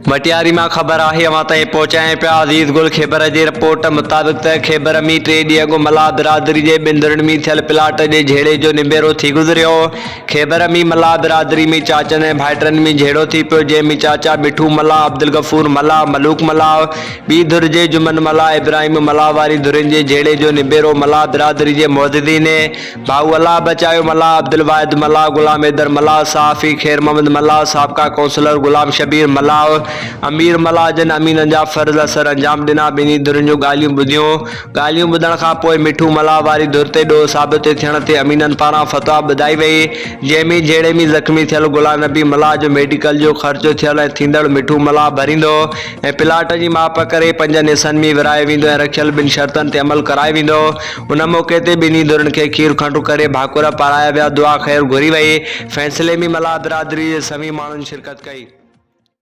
मटियारी में खबर है अवां ताईं पहुचाए पिया। अज़ीज़ गुल ख़ैबर जी रिपोर्ट मुताबिक़ त ख़ैबर में 3 ॾींहं अॻु मल्हाह बिरादरी के बिंदरनि में थियल प्लाट जे झेड़े जो निबेरो थी गुज़रियो। ख़ैबर में मल्हाह बिरादरी में चाचनि ऐं भाइटनि में झेड़ो थी पियो, जंहिंमें चाचा मिठू मल्हाह, अब्दुल गफूर मल्हाह, मलूक मल्हाह, ॿी धुर जे जुमन मल्हाह, इब्राहिम मल्हाह वारी धुरनि जे झेड़े जो निबेरो मल्हाह बिरादरी के मोहद्दीन भाऊ अल्लाह बचायो मल्हाह, अब्दुल वाहिद मल्हाह, गुलाम हैदर मल्हाह, सहाफ़ी खैर मोहम्मद मल्हाह, साबिक़ा कौंसलर गुलाम शबीर मल्हाह, अमीर मल्हाह जन अमीननि जा फ़र्ज़ असर अंजाम ॾिना। ॿिन्ही धुरनि जूं ॻाल्हियूं ॿुधियूं। ॻाल्हियूं ॿुधण खां पोइ मिठू मल्हाह वारी धुर ते ॾोह साबित थियण ते अमीननि पारां फ़तवा ॿुधाई वई, जंहिंमें झेड़े में ज़ख़्मी थियल गुलाम नबी मल्हाह जो मेडिकल जो ख़र्चो थियल ऐं थींदड़ मिठू मल्हाह भरींदो ऐं प्लाट जी माप करे 5 हिसनि में विराए वेंदो ऐं रखियल 2 शर्तनि ते अमल कराए वेंदो। उन मौक़े ते ॿिन्ही धुरनि खे खीर खंडु करे भाकुर पाराया विया, दुआ ख़ैर घुरी वई। फ़ैसिले में मल्हाह बिरादरी जे सभी माण्हुनि शिरकत कई।